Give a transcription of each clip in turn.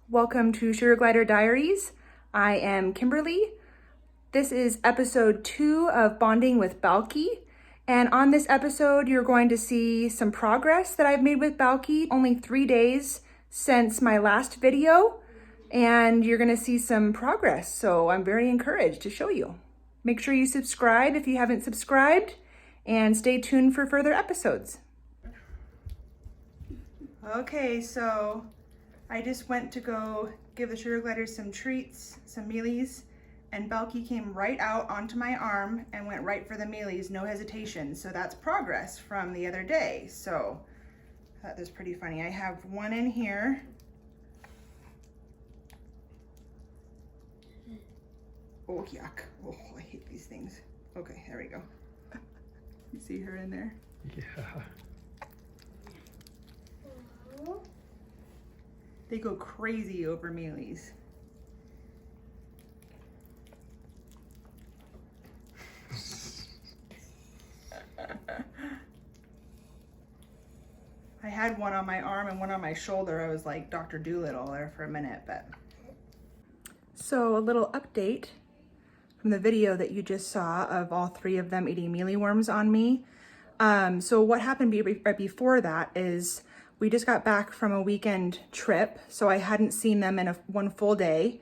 Welcome to Sugar Glider Diaries. I am Kimberly. This is episode 2 of Bonding with Balcy. And on this episode, you're going to see some progress that I've made with Balcy. Only 3 days since my last video, and you're going to see some progress. So I'm very encouraged to show you. Make sure you subscribe if you haven't subscribed, and stay tuned for further episodes. Okay, so I just went to go give the sugar gliders some treats, some mealies, and Balcy came right out onto my arm and went right for the mealies, no hesitation. So that's progress from the other day. So that was pretty funny. I have one in here. Oh, yuck. Oh, I hate these things. Okay, there we go. You see her in there? Yeah. They go crazy over mealies. I had one on my arm and one on my shoulder. I was like Dr. Dolittle there for a minute, but. So a little update from the video that you just saw of all 3 of them eating mealie worms on me. So what happened right before that is we just got back from a weekend trip, so I hadn't seen them in one full day,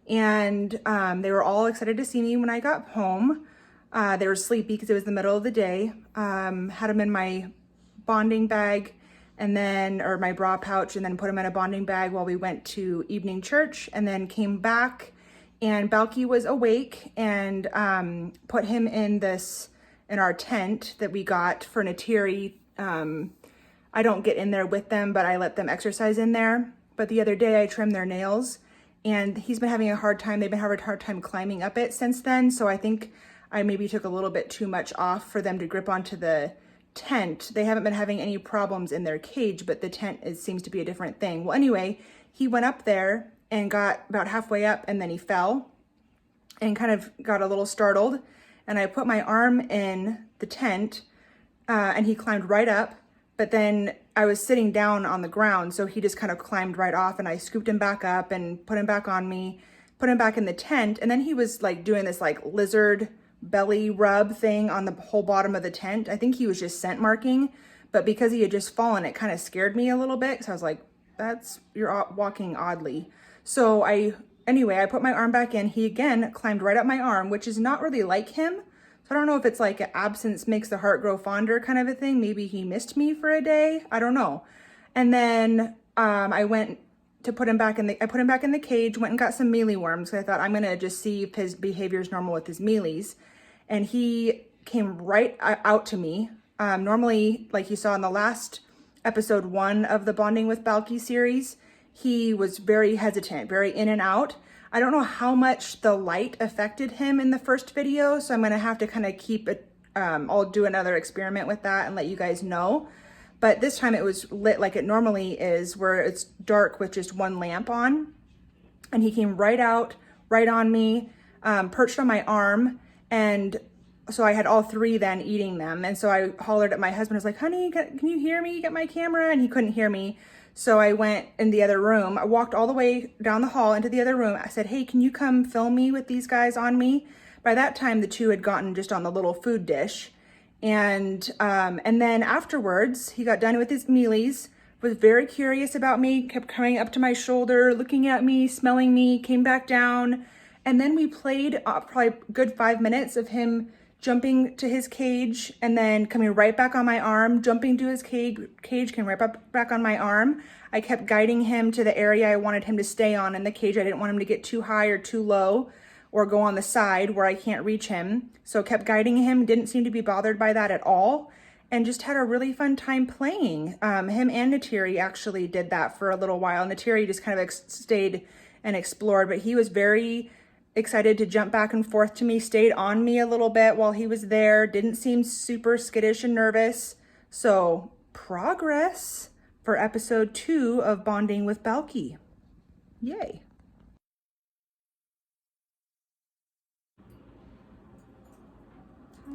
and they were all excited to see me when I got home. They were sleepy because it was the middle of the day. Had them in my bonding bag and then, or my bra pouch, and then put them in a bonding bag while we went to evening church, and then came back, and Balcy was awake, and put him in our tent that we got for Natiri. I don't get in there with them, but I let them exercise in there. But the other day I trimmed their nails, and he's been having a hard time. They've been having a hard time climbing up it since then. So I think I maybe took a little bit too much off for them to grip onto the tent. They haven't been having any problems in their cage, but the tent seems to be a different thing. Well, anyway, he went up there and got about halfway up, and then he fell and kind of got a little startled. And I put my arm in the tent, and he climbed right up. But then I was sitting down on the ground, so he just kind of climbed right off, and I scooped him back up and put him back on me, put him back in the tent. And then he was like doing this like lizard belly rub thing on the whole bottom of the tent. I think he was just scent marking, but because he had just fallen, it kind of scared me a little bit. So I was like, you're walking oddly. So anyway, I put my arm back in. He again climbed right up my arm, which is not really like him. I don't know if it's like absence makes the heart grow fonder kind of a thing. Maybe he missed me for a day. I don't know. And then I went to put him back in the cage, went and got some mealie worms. I thought I'm going to just see if his behavior is normal with his mealies. And he came right out to me. Normally, like you saw in the last episode 1 of the Bonding with Balcy series, he was very hesitant, very in and out. I don't know how much the light affected him in the first video, so I'm gonna have to kind of keep it, I'll do another experiment with that and let you guys know. But this time it was lit like it normally is, where it's dark with just one lamp on. And he came right out, right on me, perched on my arm. And so I had all 3 then eating them. And so I hollered at my husband, I was like, honey, can you hear me? Get my camera. And he couldn't hear me. So I went in the other room. I walked all the way down the hall into the other room. I said, hey, can you come film me with these guys on me? By that time, the 2 had gotten just on the little food dish. And then afterwards, he got done with his mealies, was very curious about me, kept coming up to my shoulder, looking at me, smelling me, came back down. And then we played probably a good 5 minutes of him jumping to his cage and then coming right back on my arm, jumping to his cage, came right back on my arm. I kept guiding him to the area I wanted him to stay on in the cage. I didn't want him to get too high or too low or go on the side where I can't reach him. So kept guiding him, didn't seem to be bothered by that at all, and just had a really fun time playing. Him and Natiri actually did that for a little while. Natiri just kind of stayed and explored, but he was very excited to jump back and forth to me, stayed on me a little bit while he was there, didn't seem super skittish and nervous. So progress for episode 2 of Bonding with Balcy. Yay.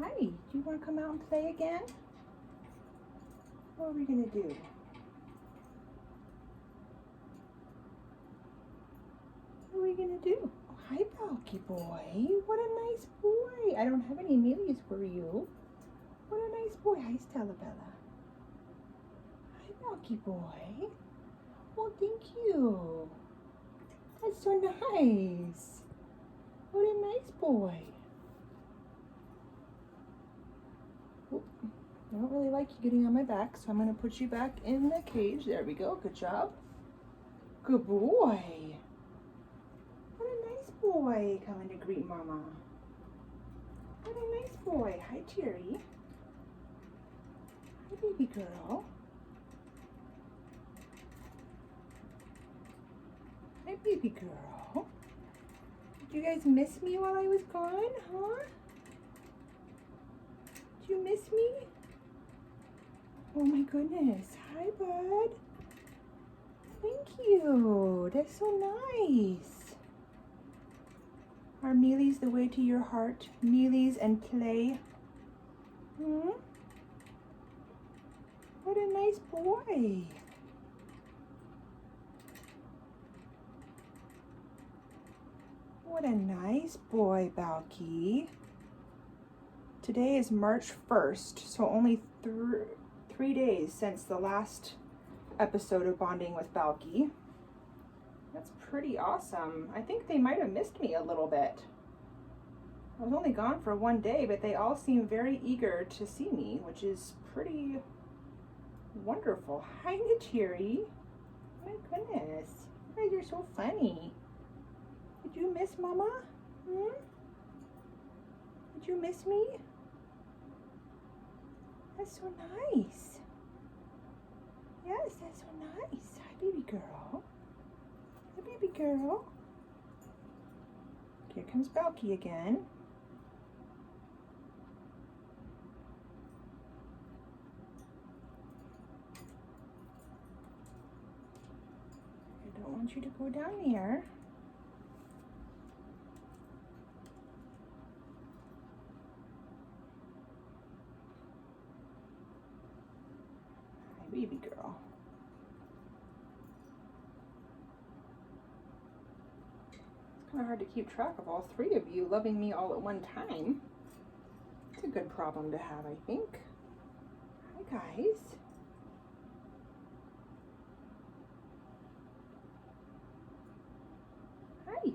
Hi, do you want to come out and play again? What are we gonna do? you gonna do? Oh, hi, Balky boy. What a nice boy. I don't have any mealies for you. What a nice boy. Hi, Stella Bella. Hi, Balky boy. Well, thank you. That's so nice. What a nice boy. Oop. I don't really like you getting on my back, so I'm going to put you back in the cage. There we go. Good job. Good boy. What a nice boy coming to greet Mama. What a nice boy. Hi, Jerry. Hi, baby girl. Hi, baby girl. Did you guys miss me while I was gone, huh? Did you miss me? Oh my goodness. Hi, bud. Thank you. That's so nice. Are mealies the way to your heart? Mealies and play? Hmm? What a nice boy. What a nice boy, Balky. Today is March 1st, so only 3 days since the last episode of Bonding with Balky. That's pretty awesome. I think they might have missed me a little bit. I was only gone for 1 day, but they all seem very eager to see me, which is pretty wonderful. Hi, Natiri. My goodness. You guys are so funny. Did you miss Mama? Hmm? Did you miss me? That's so nice. Yes, that's so nice. Hi, baby girl. Hi, baby girl. Here comes Balky again. I don't want you to go down there. Baby girl. It's kind of hard to keep track of all 3 of you loving me all at one time. It's a good problem to have, I think. Hi, guys. Hi.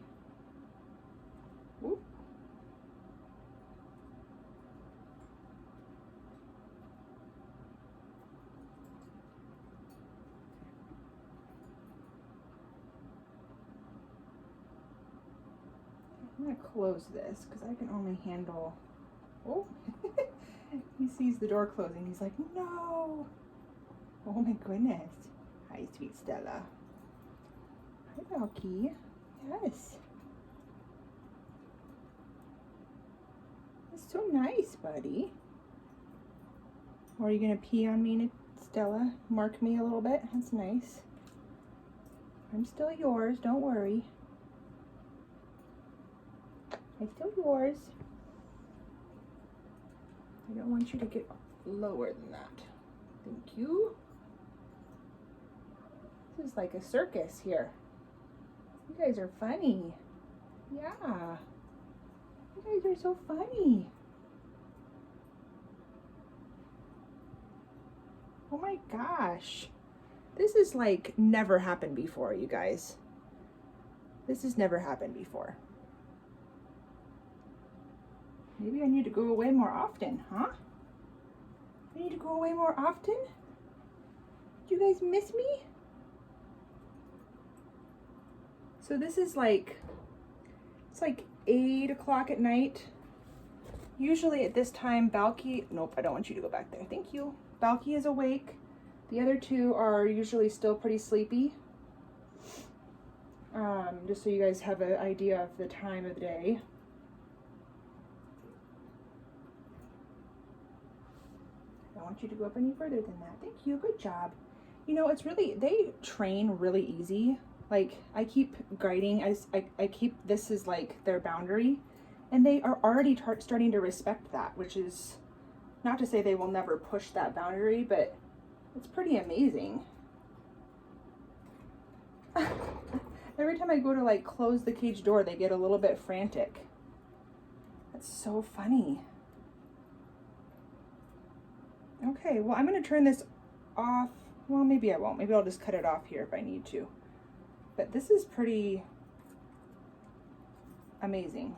Ooh. I'm going to close this because I can only handle... Oh, he sees the door closing. He's like, no. Oh my goodness. Hi, sweet Stella. Hi, Balky. Yes. That's so nice, buddy. Or are you going to pee on me, Stella? Mark me a little bit? That's nice. I'm still yours. Don't worry. I'm still yours. I don't want you to get lower than that. Thank you. This is like a circus here. You guys are funny. Yeah. You guys are so funny. Oh my gosh. This is like never happened before, you guys. This has never happened before. Maybe I need to go away more often, huh? I need to go away more often? Do you guys miss me? So this is like, it's like 8 o'clock at night. Usually at this time, Balky, nope, I don't want you to go back there. Thank you. Balky is awake. The other 2 are usually still pretty sleepy. Just so you guys have an idea of the time of the day. I don't want you to go up any further than that. Thank you, good job. You know, it's really, they train really easy. Like, I keep guiding, I keep, this is like their boundary. And they are already starting to respect that, which is not to say they will never push that boundary, but it's pretty amazing. Every time I go to like close the cage door, they get a little bit frantic. That's so funny. Okay, well, I'm gonna turn this off. Well, maybe I won't. Maybe I'll just cut it off here if I need to. But this is pretty amazing.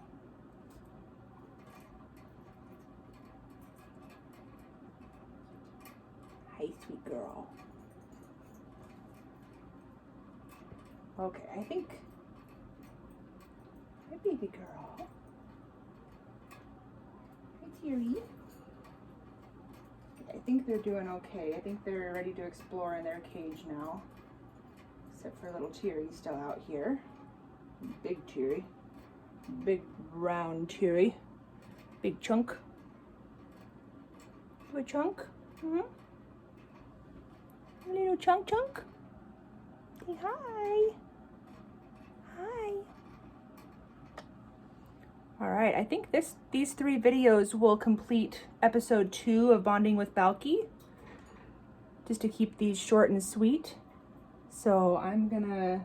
Hi, sweet girl. Okay, I think my baby girl. Hi, Teary. I think they're doing okay. I think they're ready to explore in their cage now. Except for little Teary still out here. Big Teary. Big round Teary. Big chunk. Big chunk? Mm-hmm. Little chunk. Say hi. Hi. All right, I think these 3 videos will complete episode 2 of Bonding with Balcy. Just to keep these short and sweet. So I'm gonna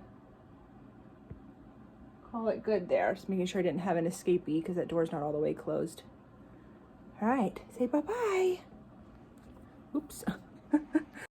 call it good there. Just making sure I didn't have an escapee because that door's not all the way closed. All right, say bye-bye. Oops.